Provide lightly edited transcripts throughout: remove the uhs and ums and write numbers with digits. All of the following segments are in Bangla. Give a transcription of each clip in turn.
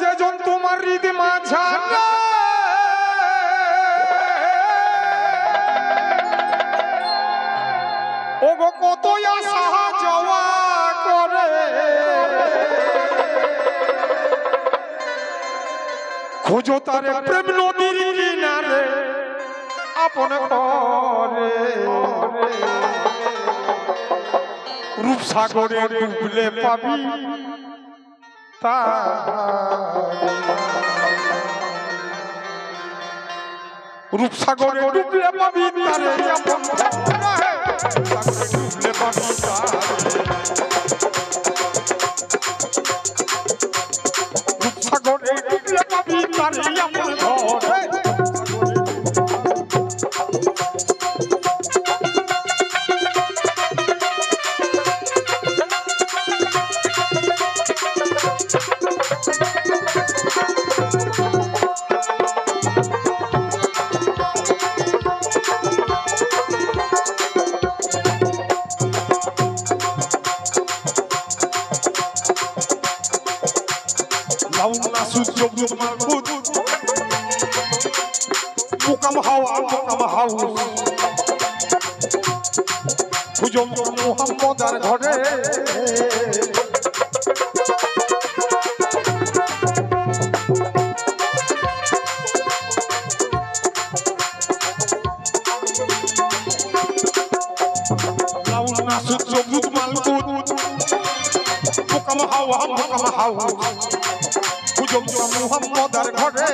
যে জন তোমার হৃদয় মাঝারে ওগো কত আশা যাওয়া করে খোঁজো তারে প্রেম নদীর কিনারে আপন করে রূপসাগরে ডুবলে পাবি রূপসাগরে ডুবলে পাবি তারে আপন করে ডুবলে পাবি রূপসাগরে ডুবলে পাবি তারে আপন করে Mukam haus Pujom Muhammad ar ghore Laun nasut sobut malkut Mukam haus Pujom Muhammad ar ghore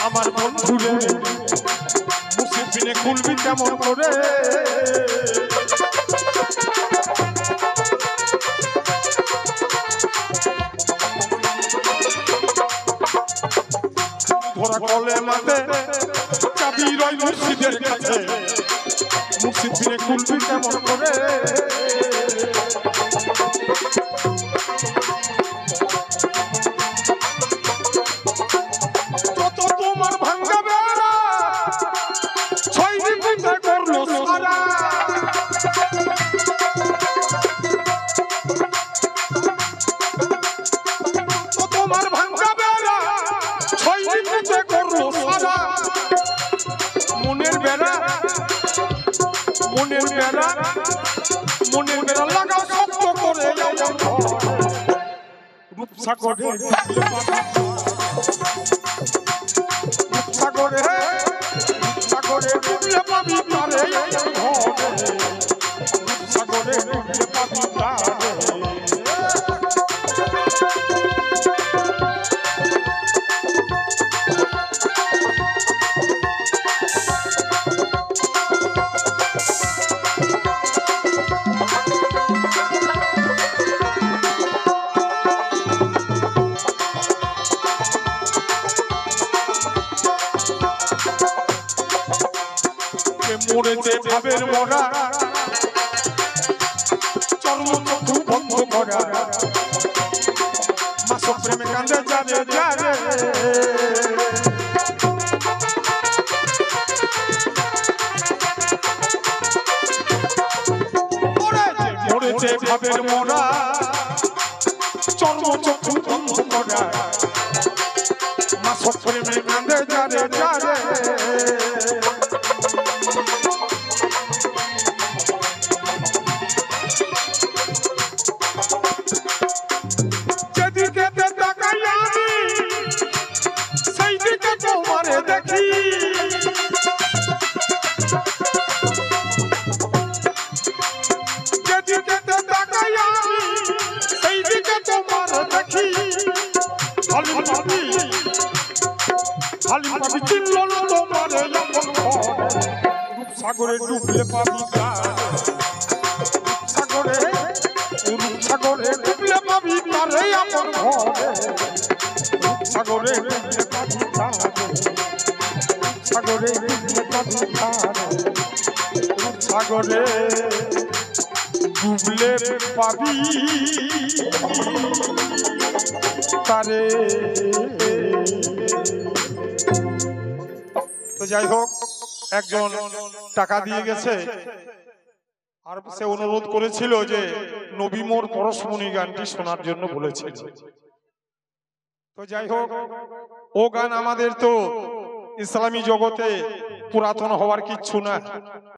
আমার বন্ধুরে মুসিদ বিনে কুলবি কেমন করে ধরা কলে মাতে চাবি রই মুর্শিদের কাছে মুর্শিদ বিনে কুলবি কেমন করে মনের বেড়া লাগাও শক্ত করে রূপসাগরে রূপসাগরে রূপসাগরে ডুবলে পাবি তারে রূপসাগরে ডুবলে পাবি তারে মরেছে ভাবের মরা চর্ম চক্ষু বন্ধ করা মাসক প্রেমে কান্দে যারে যারে মরেছে ভাবের মোরা চর্ম চক্ষু বন্ধ করা মাসক প্রেমে কাঁদে যারে যারে যেদিকে তাকাই আমি সেই দিকে তোমারে দেখি যেদিকে তাকাই আমি সেই দিকে তোমারে দেখি হালিম পাবি চিনল না তোমারে রূপসাগরে ডুবলে পাবি সাগরে ডুবলে পাবি তারে আপন ঘরে সাগরে ডুবলে পাবি সাগরে ডুবলে পাবি সাগরে ডুবলে পাবি তারে। তো যাই হোক, একজন টাকা দিয়ে গেছে আর সে অনুরোধ করেছিল যে নবী মোর পরশমণি গানটি শোনার জন্য বলেছিল। তো যাই হোক, ও গান আমাদের তো ইসলামী জগতে পুরাতন হওয়ার কিচ্ছু না।